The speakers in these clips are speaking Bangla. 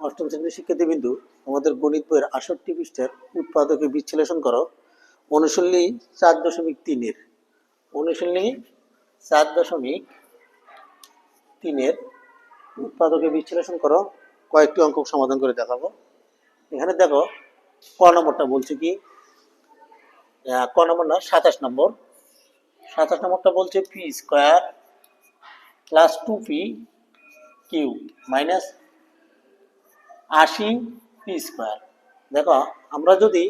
অষ্টম শ্রেণীর শিক্ষার্থীবৃন্দু, আমাদের গণিত বইয়ের ৬৮ পৃষ্ঠার উৎপাদকে বিশ্লেষণ করো অনুশীলনী ৪.৩-এর অনুশীলনী ৪.৩-এর উৎপাদকে বিশ্লেষণ করো। কয়েকটি অঙ্ক সমাধান করে দেখাবো। এখানে দেখো ক নম্বরটা বলছে কি, ক নম্বর না ২৭ নম্বর। ২৭ নম্বরটা বলছে p square plus 2p q minus ৮০ p square. দেখো আমরা যদি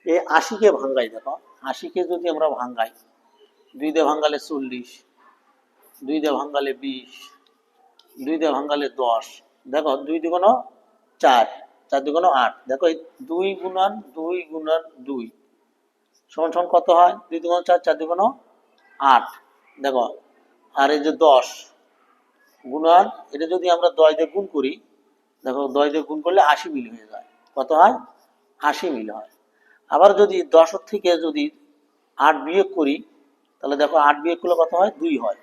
এই ৮০-কে ভাঙ্গাই, দেখো ৮০-কে যদি আমরা ভাঙ্গাই, ২ দিয়ে ভাঙ্গালে ৪০, ২ দিয়ে ভাঙ্গালে ২০, ২ দিয়ে ভাঙ্গালে ১০। দেখো ২ দুগুণ ৪, ৪ দুগুণ ৮। দেখো এই ২ গুণন ২ গুণন ২ সমান সমান কত হয়? ২ দুগুণ ৪, ৪ দুগুণ ৮। দেখো আর এই যে ১০ গুণন, এটা যদি আমরা ১০ দিয়ে গুণ করি, দেখো ১০ দিয়ে গুণ করলে ৮০ মিল হয়ে যায়। কত হয়? ৮০ মিল হয়। আবার যদি ১০ থেকে যদি ৮ বিয়োগ করি, তাহলে দেখো ৮ বিয়োগ করলে কত হয়? ২ হয়।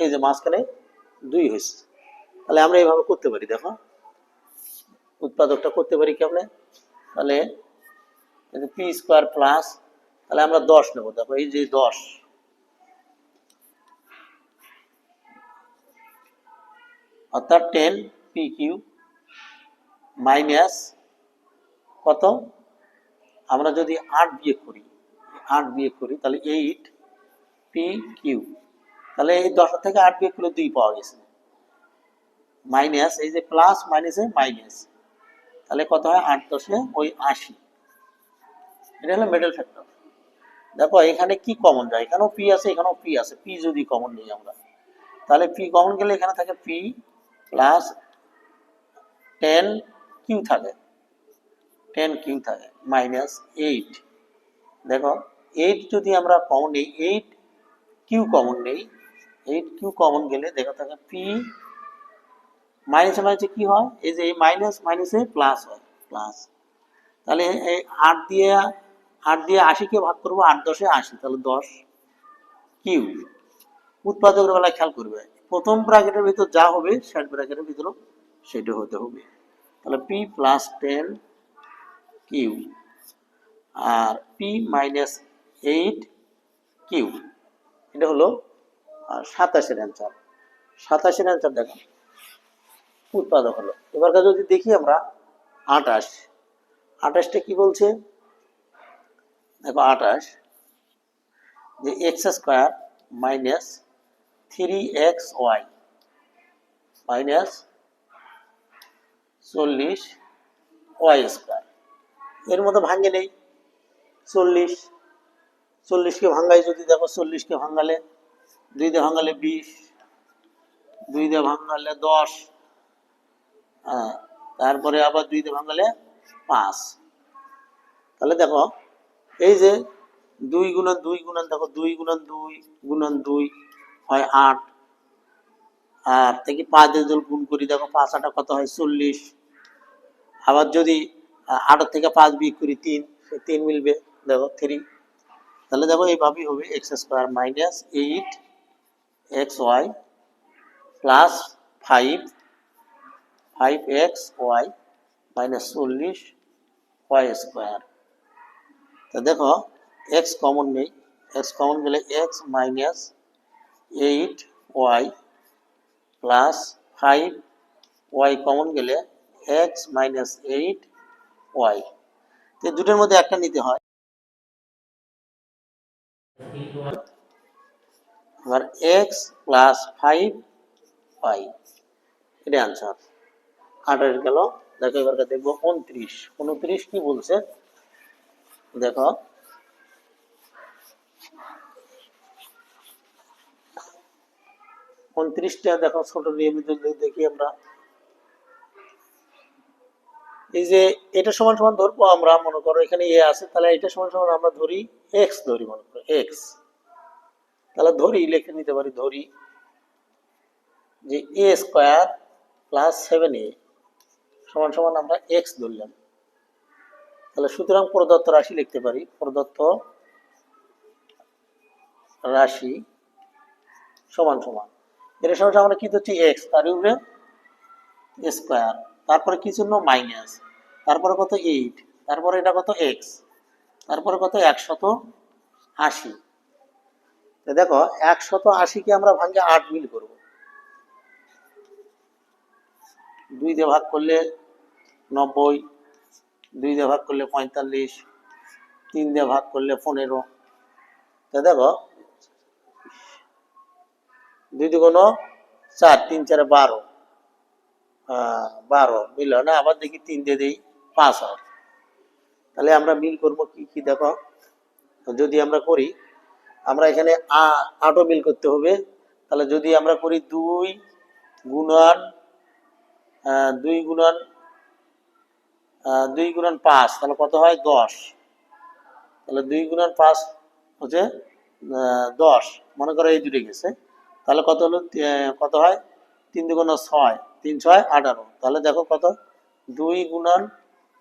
এই যে মাঝখানে ২ হয়েছে। তাহলে আমরা এইভাবে করতে পারি। দেখো উৎপাদকটা করতে পারি কেমনে? তাহলে পি স্কোয়ার প্লাস, তাহলে আমরা ১০ নেব। দেখো এই যে ১০, অর্থাৎ 10 পি কিউ মাইনাস কত? আমরা যদি ৮ বিয়োগ করি তাহলে 8 পি কিউ। তাহলে এই ১০ থেকে ৮ বিয়োগ করলে ২ পাওয়া গেছে। মাইনাস এই যে প্লাস মাইনাসে মাইনাস, তাহলে কত হয়? ৮ 10 ওই ৮০। এটা হলো মিডল ফ্যাক্টর। দেখো এখানে কি কমন যায়? এখানেও পি আছে, এখানেও পি আছে। পি যদি কমন নিই আমরা, তাহলে পি কমন গেলে এখানে থাকে পি প্লাস 10 কিউ থাকে, 10 কিউ থাকে মাইনাস 8। দেখো 8 যদি আমরা কমন নিই, 8 কিউ কমন নেই, 8 কিউ কমন গেলে দেখো থাকে পি মাইনাসে মাইনাসে কি হয়? এই যে এই মাইনাস মাইনাসে প্লাস হয়, প্লাস। তাহলে এই ৮ দিয়ে ৮০-কে ভাগ করবো, ৮ 10 80, তাহলে 10 কিউ। উৎপাদকের বেলায় খেয়াল করবে, প্রথম ব্র্যাকেটের ভিতর যা হবে শেষ ব্র্যাকেটের ভিতর সেটা হতে হবে। তাহলে P plus 10 Q R P minus 8 Q. এটা হলো ২৭-এর অ্যান্সার। ২৭-এর অ্যান্সার দেখো উৎপাদক হলো। এবারকার যদি দেখি আমরা ২৮, ২৮টা কি বলছে? দেখো ২৮ যে x square minus 3xy minus 40 y square. এর মধ্যে ভাঙে নেই 40, 40-কে ভাঙাই যদি, দেখো 40-কে ভাঙালে ২ দিয়ে ভাঙালে 20, ২ দিয়ে ভাঙালে 10, হ্যাঁ, তারপরে আবার ২ দিয়ে ভাঙালে 5। তাহলে দেখো এই যে ২ গুণন ২ গুণন, দেখো ২ গুণন ২ গুণন ২ হয় ৮, আর থেকে ৫ দিয়ে যদি গুণ করি, দেখো ৫ ৮ কত হয়? 40। আবার যদি ৮ থেকে ৫ বিয়োগ করি ৩, সে ৩ মিলবে, দেখো 3। তাহলে দেখো এইভাবেই হবে x square minus 8 x y plus 5 x y minus 40 y square. তো দেখো এক্স কমন নেই, এক্স কমন গেলে x minus 8 y plus 5 y common গেলে এক্স মাইনাস 8 ওয়াই। তো দুটোর মধ্যে একটা নিতে হয়। আবার এক্স প্লাস 5 ওয়াই, এটা আনসার। ২৮ গেল। দেখো এবার দেখবো ২৯। ২৯ কি বলছে? দেখো ২৯টা দেখো ছোট নিয়মিত দেখি আমরা। এই যে এটা সমান সমান ধরবো আমরা, মনে করো এখানে এ আছে, তাহলে এটা সমান সমান আমরা ধরি এক্স ধরি, মনে করো এক্স। তাহলে ধরি লিখে নিতে পারি, ধরি যে এ স্কোয়ার প্লাস 7a সমান সমান আমরা এক্স ধরলাম। তাহলে সুতরাং প্রদত্ত রাশি লিখতে পারি, প্রদত্ত রাশি সমান সমান, এটা সমান আমরা কি ধরছি? এক্স, তার উপরে স্কোয়ার তারপরে কি চিহ্ন মাইনাস, তারপরে কত 8, তারপরে এটা কত এক্স, তারপরে কত 180। দেখো 180 কে আমরা ভাঙে 8 মিল করব। 2 দিয়ে ভাগ করলে 90, 2 দিয়ে ভাগ করলে 45, 3 দিয়ে ভাগ করলে 15। তো দেখো 2 দুগুণ 4, 3 4 12, 12 মিল হয় না। আবার দেখি 3 দিয়ে দিই 5 হয়। তাহলে আমরা মিল করব কি কি দেখো, যদি আমরা করি, আমরা এখানে 8ও মিল করতে হবে। তাহলে যদি আমরা করি 2 গুণন 2 গুণন 2 গুণন 5, তাহলে কত হয় 10। তাহলে 2 গুণন 5 হচ্ছে 10, মনে করো এই দুটো গেছে। তাহলে কত হলো, কত হয় 3 দুগুণ 6, 3 6 18। তাহলে দেখো কত 2 গুণন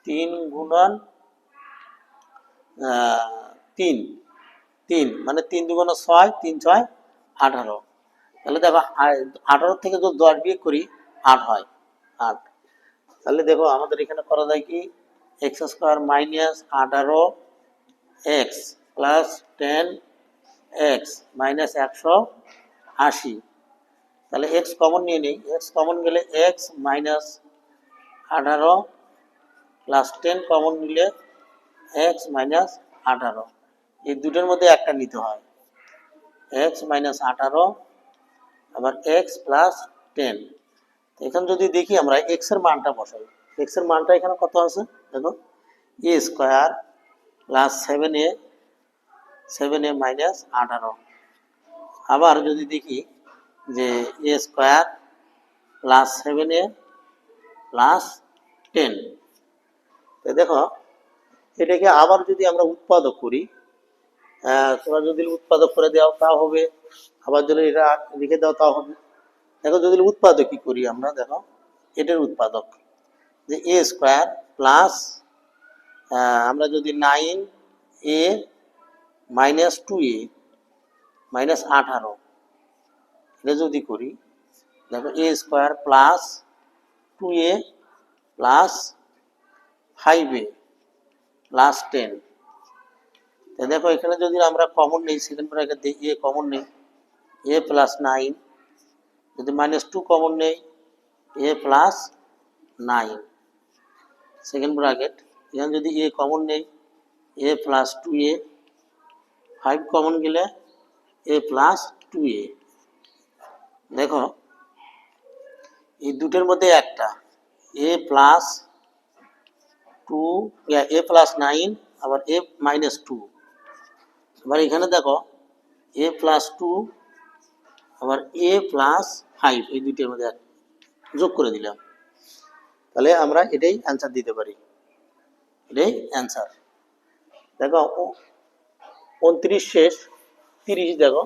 3 গুণন 3, 3 মানে 3 দুগুণ 6, 3 6 18। তাহলে দেখো 18 থেকে যদি 10 বিয়োগ করি 8 হয়, 8। তাহলে দেখো আমাদের এখানে করা যায় কি, x square minus 18 x plus 10 x minus 180। তাহলে এক্স কমন নিয়ে নেই, এক্স কমন গেলে এক্স মাইনাস 18 প্লাস 10 কমন নিলে এক্স মাইনাস 18। এই দুটোর মধ্যে একটা নিতে হয়, এক্স মাইনাস 18 আবার এক্স প্লাস 10। এখানে যদি দেখি আমরা এক্স এর মানটা বসাই, এক্স এর মানটা এখানে কত আছে দেখো, a square plus 7a, 7a minus 18। আবার যদি দেখি যে এ স্কোয়ার প্লাস 7a প্লাস 10। তো দেখো এটাকে আবার যদি আমরা উৎপাদক করি, তোমরা যদি উৎপাদক করে দাও তাও হবে, আবার যদি এটা লিখে দাও তাও হবে। দেখো যদি উৎপাদক কি করি আমরা, দেখো এটার উৎপাদক যে এ স্কোয়ার প্লাস আমরা যদি 9a মাইনাস 2a মাইনাস 18 এটা যদি করি, দেখো a square plus 2a plus 5a plus 10। তো দেখো এখানে যদি আমরা কমন নেই, সেকেন্ড ব্র্যাকেট দিয়ে এ কমন নেই, এ প্লাস 9, যদি মাইনাস 2 কমন নেই এ প্লাস 9, সেকেন্ড ব্র্যাকেট। এখানে যদি এ কমন নেই এ প্লাস 2a, 5 কমন গেলে এ প্লাস 2a। দেখো এই দুটোর মধ্যে একটা এ প্লাস 2, এ প্লাস 9 আবার এ মাইনাস 2। আবার এখানে দেখো এ প্লাস 2 আবার এ প্লাস 5, এই দুইটার মধ্যে যোগ করে দিলাম। তাহলে আমরা এটাই অ্যান্সার দিতে পারি, এটাই অ্যান্সার। দেখো 29 শেষ 30, দেখো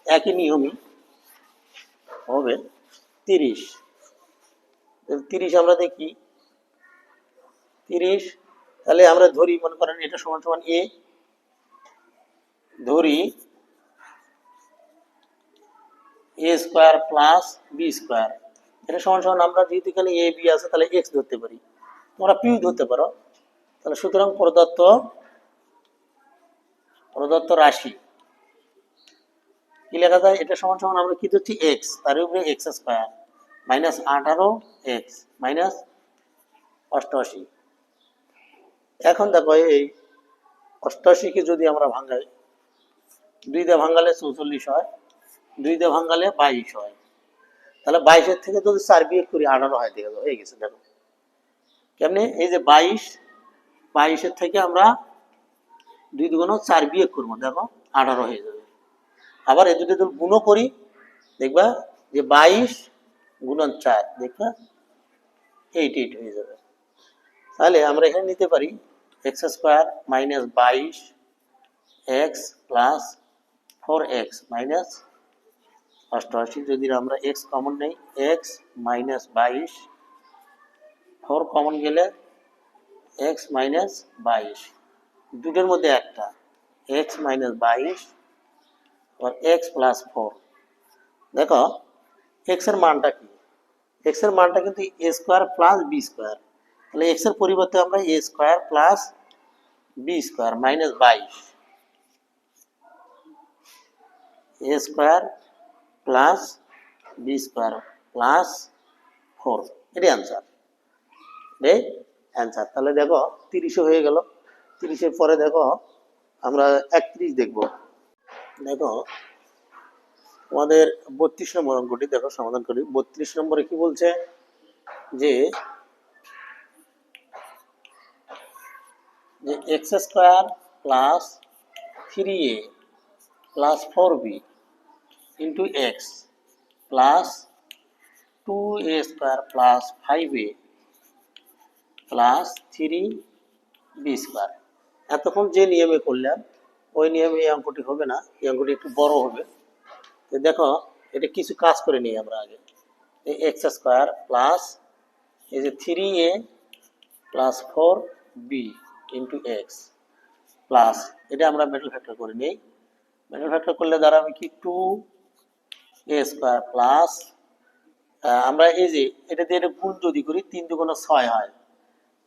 একই নিয়মই হবে 30। 30 আমরা দেখি 30, তাহলে আমরা ধরি, মনে করেন এটা সমান সমান এ, ধরি এ স্কোয়ার প্লাস বি স্কোয়ার, এটা সমান সমান আমরা যেহেতু এখানে এ বি আছে তাহলে এক্স ধরতে পারি, তোমরা পিউ ধরতে পারো। তাহলে সুতরাং প্রদত্ত রাশি কি লেখা যায়, এটা সমান সমান আমরা কি ধরছি এক্স, তার উপরে x square minus 18 x minus 88। এখন দেখো এই 88 কে যদি আমরা ভাঙাই, 2 দিয়ে ভাঙালে 44 হয়, 2 দিয়ে ভাঙালে 22 হয়। তাহলে 22-এর থেকে যদি 4 বিয়োগ করি 18 হয়, দেখো হয়ে গেছে। দেখো কেমনি, এই যে 22-এর থেকে আমরা 2 দুগুণ 4 বিয়োগ করবো, দেখো 18 হয়ে যাবে। আবার এই দুটো যদি গুণও করি দেখবা যে 22 গুণন 4, দেখবা 88 হয়ে যাবে। তাহলে আমরা এখানে নিতে পারি x square minus 22 x plus 4x minus 88। যদি আমরা এক্স কমন নেই এক্স মাইনাস 22, 4 কমন গেলে এক্স মাইনাস 22, দুটোর মধ্যে একটা এক্স মাইনাস 22 আর এক্স প্লাস 4। দেখো এক্স এর মানটা কি, এক্স এর মানটা কিন্তু a square plus b square, তাহলে এক্স এর পরিবর্তে আমরা a square plus b square minus 22, a square plus b square plus 4, এটাই অ্যান্সার, এটাই অ্যান্সার। তাহলে দেখো 30 হয়ে গেল। 30-এর পরে দেখো আমরা 31 দেখব। দেখো আমাদের 32 নম্বর অঙ্কটি দেখো সমাধান করি। 32 নম্বরে কি বলছে যে x square plus 3a plus 4b into x plus 2a square plus 5a plus 3b square. এতক্ষণ যে নিয়মে করলাম ওই নিয়মে এই অঙ্কটি হবে না, এই অঙ্কটি একটু বড় হবে। তো দেখো এটা কিছু কাজ করে নিই আমরা আগে। এই এক্স স্কোয়ার প্লাস এই যে 3a plus 4b into x plus, এটা আমরা মেটাল ফ্যাক্টর করে নিই। মেটাল ফ্যাক্টর করলে দাঁড়াবে কি 2a স্কোয়ার প্লাস, আমরা এই যে এটা দিয়ে গুণ যদি করি 3 দুগুণে 6 হয়,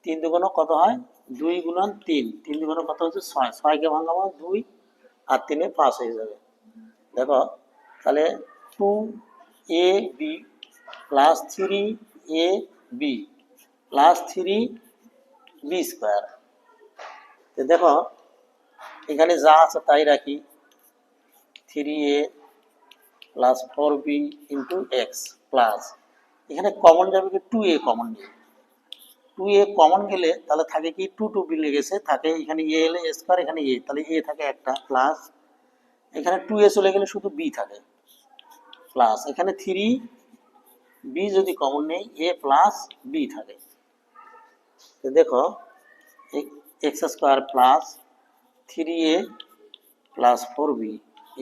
3 দুগুণে কত হয় 2 গুণন 3, 3 দুগুণে কত হচ্ছে 6, 6কে ভাঙাবো 2 আর 3-এ 5 হয়ে যাবে। দেখো তাহলে 2ab plus 3ab plus 3b square. দেখো এখানে যা আছে তাই রাখি, 3a plus 4b into x plus, এখানে কমন যাবে কি 2a কমন নেই, 2a কমন গেলে তাহলে থাকে কি 2 মিলে গেছে, থাকে এখানে a এলে a স্কয়ার, এখানে a, তাহলে a থাকে একটা প্লাস, এখানে 2a চলে গেলে শুধু b থাকে প্লাস, এখানে 3b যদি কমন নেই a প্লাস b থাকে। তো দেখো x square plus 3a plus 4b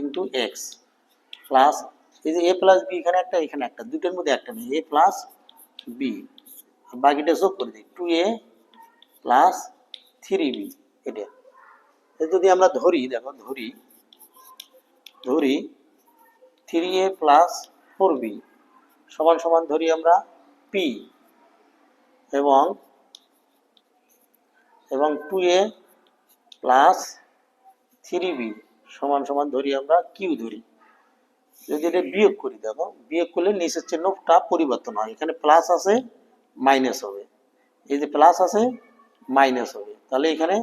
into x plus, এই যে a প্লাস b এখানে একটা এখানে একটা, দুটোর মধ্যে একটা নেই, a প্লাস b, বাকিটা যোগ করে দিই 2a প্লাস 3b। এটা যদি আমরা ধরি, দেখো ধরি 3a প্লাস 4b সমান সমান ধরি আমরা p এবং 2a প্লাস 3b সমান সমান ধরি আমরা q ধরি। যদি এটা বিয়োগ করি, দেখো বিয়োগ করলে নিচের চিহ্নটা পরিবর্তন হয়, এখানে প্লাস আছে মাইনাস হবে, এই যে প্লাস আছে মাইনাস হবে, তাহলে এখানে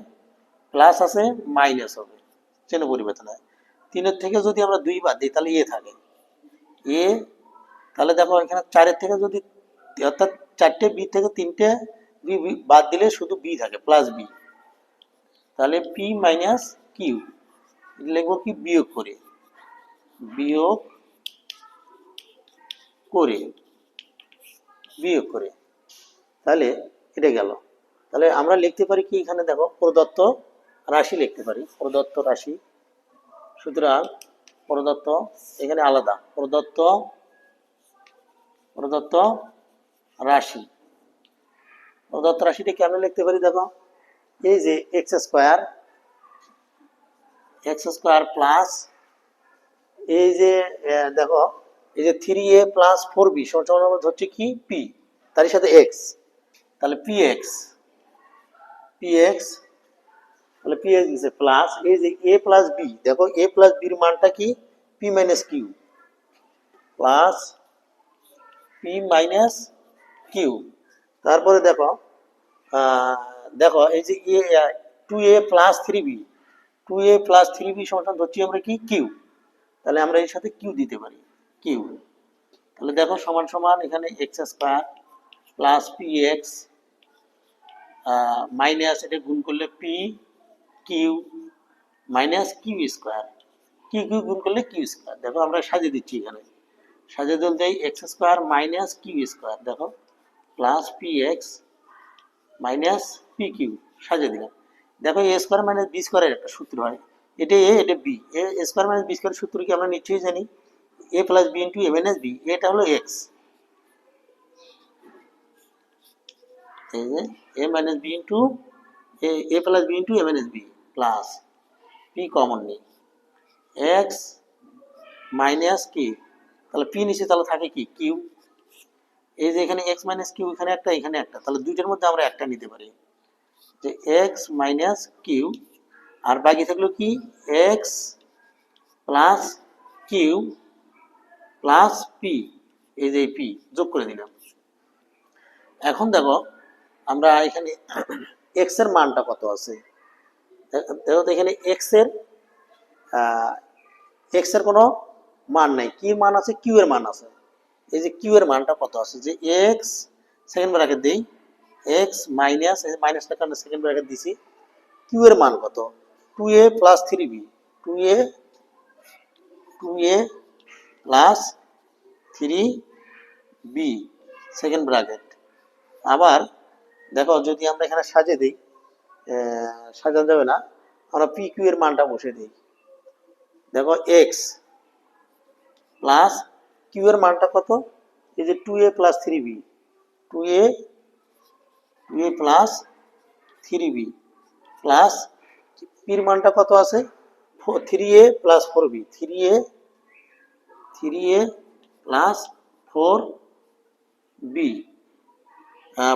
প্লাস আছে মাইনাস হবে, চিহ্ন পরিবর্তন হয়। 3-এর থেকে যদি আমরা 2 বাদ দিই তাহলে এ থাকে, এ তাহলে দেখো এখানে 4-এর থেকে যদি, অর্থাৎ 4টে বি থেকে 3টে বি বাদ দিলে শুধু বি থাকে প্লাস বি, তাহলে পি মাইনাস কিউ লিখবো কি বিয়োগ করে, বিয়োগ করে তাহলে এটা গেল। তাহলে আমরা লিখতে পারি কি, এখানে দেখো প্রদত্ত রাশি লিখতে পারি, প্রদত্ত রাশি, সুতরাং প্রদত্ত এখানে আলাদা, প্রদত্ত রাশি, প্রদত্ত রাশিটা কেন লিখতে পারি, দেখো এই যে এক্স স্কোয়ার প্লাস এই যে দেখো এই যে 3a প্লাস 4b সমান আমরা ধরছি কি p, তার সাথে x, তাহলে px তাহলে px দিছে প্লাস এই যে a প্লাস b, দেখো a প্লাস b এর মানটা কি p minus q plus p minus q। তারপরে দেখো এই যে 2a প্লাস 3b সমান ধরছি আমরা কি q, তাহলে আমরা এর সাথে q দিতে পারি q। তাহলে দেখো সমান সমান এখানে x square plus p x minus এটা গুণ করলে p q minus q square, q গুণ করলে কিউ স্কোয়ার। দেখো আমরা সাজিয়ে দিচ্ছি, এখানে সাজিয়ে দিলে x square minus q square, দেখো plus p x minus p q সাজিয়ে দিলাম। দেখো এ স্কোয়ার মাইনাস বি স্কোয়ারের একটা সূত্র হয়, এটা এ এটা b, a square minus b স্কোয়ারের সূত্র কি আমরা নিশ্চয়ই জানি, a plus b into a minus b, এটা হলো এক্স, এই যে a minus b into a plus b into a minus b plus p common নেই, এক্স মাইনাস কি তাহলে পি নিচে তাহলে থাকে কি কিউ, এই যে এখানে এক্স মাইনাস কিউ এখানে একটা, তাহলে দুইটার মধ্যে আমরা একটা নিতে পারি, যে এক্স মাইনাস কিউ, আর বাকি থাকলো কি x plus q plus p, এই যে পি যোগ করে দিলাম। এখন দেখো আমরা এখানে এক্স এর মানটা কত আছে, দেখো তো এখানে এক্স এর কোনো মান নাই, কি মান আছে কিউ এর মান আছে, এই যে কিউ এর মানটা কত আছে, যে এক্স সেকেন্ড ব্র্যাকেট দেই, এক্স মাইনাস, এই মাইনাসটা কারণে সেকেন্ড ব্র্যাকেট দিছি, কিউ এর মান কত 2a plus 3b, 2a plus 3b second bracket. আবার দেখো যদি আমরা এখানে সাজিয়ে দিই, সাজানো যাবে না, আমরা পি কিউ এর মানটা বসে দিই, দেখো এক্স প্লাস কিউ এর মানটা কত, এই যে 2a plus 3b, 2a plus 3b plus পির মানটা কত আছে 3a plus 4b, 3a plus 4b,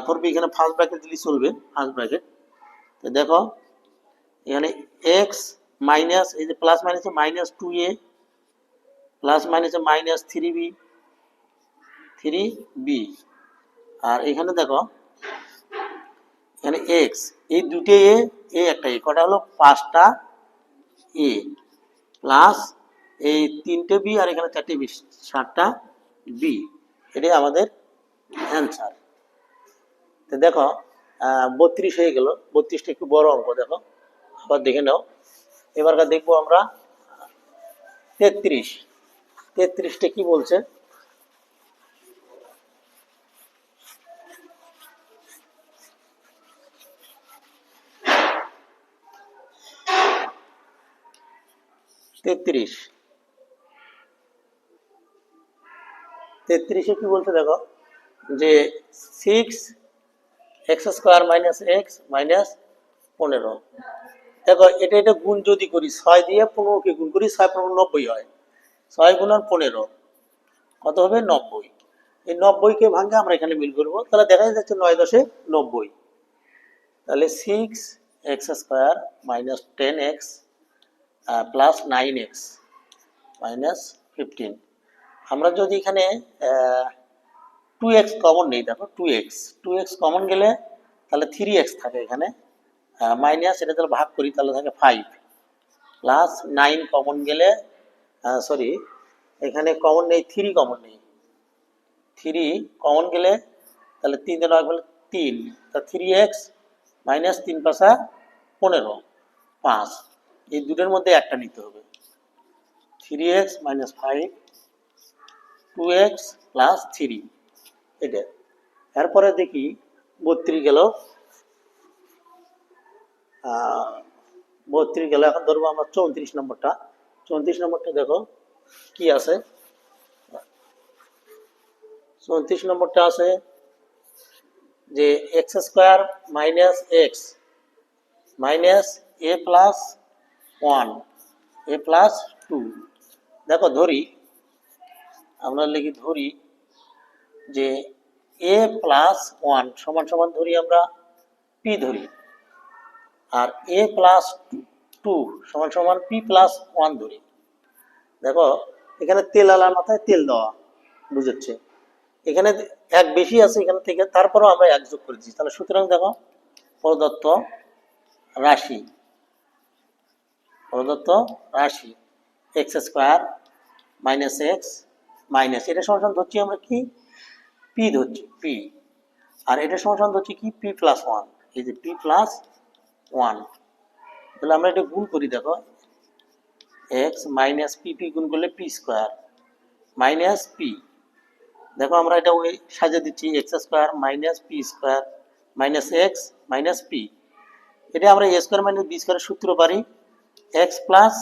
4b এখানে ফার্স্ট ব্র্যাকেট দিলে চলবে, ফার্স্ট ব্র্যাকেট। তো দেখো এখানে এক্স মাইনাস, এই যে প্লাস মাইনাসে মাইনাস 2a প্লাস মাইনাসে মাইনাস 3b, আর এখানে দেখো এখানে এক্স, এই দুটো এ একটা এ, কটা হলো 5টা এ প্লাস এই 3টে বি, আর এখানে 4টে বি, 7টা বি, এটাই আমাদের অ্যান্সার। তো দেখো 32 হয়ে গেল, 32টা একটু বড় অঙ্ক, দেখো আবার দেখে নাও। এবারকার দেখবো আমরা 33টা কি বলছে, তেত্রিশে কি বলছে দেখো, যে 6x² মাইনাস এক্স মাইনাস 15। দেখো এটা গুণ যদি করি 6 দিয়ে 15কে গুণ করি, 6 15 90 হয়, 6 গুণ আর 15 কত হবে 90, এই 90কে ভাঙে আমরা এখানে মিল করবো, তাহলে দেখা যাচ্ছে 9 10 90, তাহলে 6x² minus 10x plus 9x minus 15। আমরা যদি এখানে 2x কমন নেই, দেখো 2x কমন গেলে তাহলে 3x থাকে এখানে, মাইনাস এটা তাহলে ভাগ করি তাহলে থাকে 5 প্লাস 9 কমন গেলে, সরি এখানে কমন নেই, 3 কমন নেই, 3 কমন গেলে তাহলে 3 দিয়ে 9 হলে 3, তা 3x মাইনাস 3 পাশা 15 5, এই দুটোর মধ্যে একটা নিতে হবে, 3x মাইনাস 5 2x প্লাস 3, এটা। এরপরে দেখি 32 গেল, 32 গেল, এখন ধরবো আমরা 34 নম্বরটা। 34 নম্বরটা দেখো কি আছে, 34 নম্বরটা আছে যে x² minus x minus a plus 1 a plus 2। দেখো ধরি, আমরা লিখি ধরি যে a প্লাস 1 সমান সমান ধরি আমরা p ধরি, আর a প্লাস 2 সমান সমান p প্লাস 1 ধরি। দেখো এখানে তেল আলার মাথায় তেল দেওয়া বুঝাচ্ছে, এখানে এক বেশি আছে এখান থেকে, তারপরেও আমরা এক যোগ করেছি, তাহলে সুতরাং দেখো প্রদত্ত রাশি x² মাইনাস এক্স মাইনাস, এটা সমান ধরছি আমরা কি পি ধরছি পি, আর এটা সমান ধরছি কি পি প্লাস 1, এই যে পি প্লাস 1, তাহলে আমরা এটা গুণ করি, দেখো এক্স মাইনাস পি গুণ করলে p² মাইনাস পি, দেখো আমরা এটা ওই সাজিয়ে দিচ্ছি x² minus p² minus x minus P, এটা আমরা a² মাইনাস b² সূত্র পারি, x plus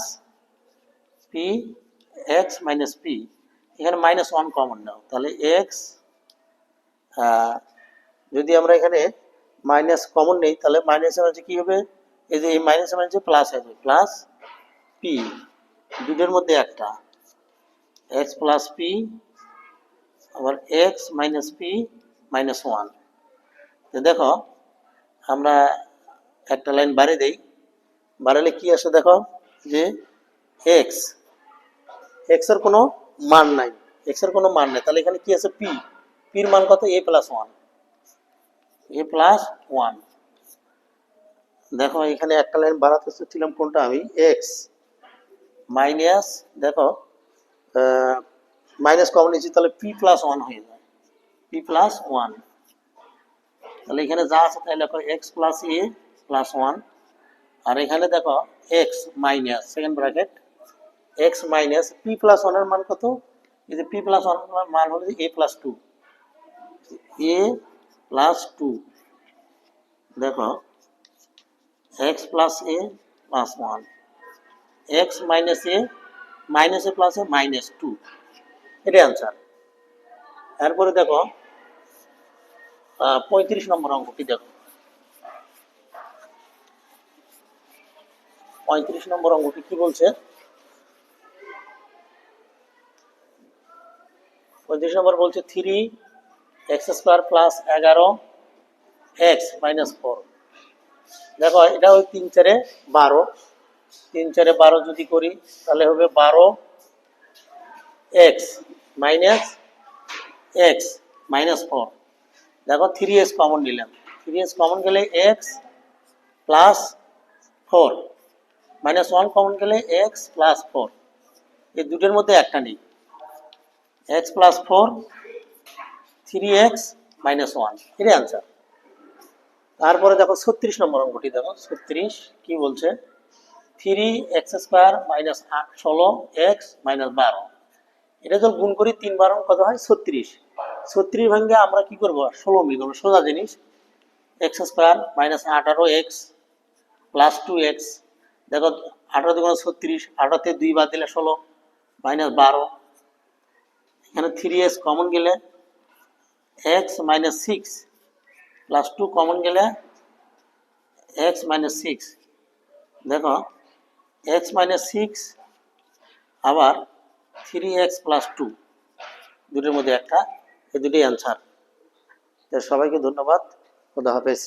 p x minus P, এখানে মাইনাস 1 কমন নাও, তাহলে এক্স, যদি আমরা এখানে মাইনাস কমন নেই তাহলে মাইনাসের মাঝে কি হবে, এই যে এই মাইনাসের মাঝে প্লাস আসবে, প্লাস পি, দুটোর মধ্যে একটা, এক্স প্লাস পি আবার x minus P minus one. তো দেখো আমরা একটা লাইন বাড়িয়ে দেই, বাড়ালে কি আসে দেখো যে এক্স, এক্স এর কোনো মান নাই, এক্স এর কোনো মান নেই, তাহলে এখানে কি আছে পি, পির মান কত এ প্লাস ওয়ান, এ প্লাস ওয়ান। দেখো এখানে একটা লাইন বাড়াতে চাচ্ছিলাম কোনটা আমি, এক্স মাইনাস, দেখো মাইনাস কমন নিচ্ছি তাহলে পি প্লাস ওয়ান হয়ে যায়, পি প্লাস ওয়ান। তাহলে এখানে যা আছে তাহলে দেখো এক্স প্লাস এ প্লাস ওয়ান, আর এখানে দেখো x minus second bracket x minus P plus ওয়ানের মান কত, এই যে পি প্লাস ওয়ানের মান হলো এ প্লাস টু, এ প্লাস টু। দেখো এক্স প্লাস এ প্লাস ওয়ান, এক্স মাইনাস এ প্লাস এ মাইনাস টু, এটাই আনসার। এরপরে দেখো 35 নম্বর অঙ্কটি দেখো, 35 নম্বর অঙ্কটি কি বলছে, 35 নম্বর বলছে 3x square plus 11x minus 4। দেখো এটা ওই 3 4 12, 3 4 12 যদি করি তাহলে হবে 12x মাইনাস x মাইনাস 4। দেখো 3x কমন নিলাম, 3x কমন গেলে x প্লাস 4 মাইনাস 1 কমন গেলে x প্লাস 4, এই দুটোর মধ্যে একটা নেই, x প্লাস 4 3x মাইনাস 1, এটাই আনসার। তারপরে দেখো 36 নম্বর অঙ্কটি দেখো, 36 কি বলছে 3x square minus 16x minus 12, এটা যখন গুণ করি 3 বার কত হয় 36, 36 ভাঙে আমরা কি করব 16 মিল করবো, সোজা জিনিস, x square minus 18x plus 2x। দেখো 18 দুগুণ 36, 18 তে 2 বাদ দিলে 16 মাইনাস 12, এখানে 3x কমন গেলে x মাইনাস 6 প্লাস 2 কমন গেলে x মাইনাস 6। দেখো x মাইনাস 6 আবার 3x প্লাস 2, দুটোর মধ্যে একটা, এই দুটোই অ্যান্সার। সবাইকে ধন্যবাদ, খোদা হাফেজ।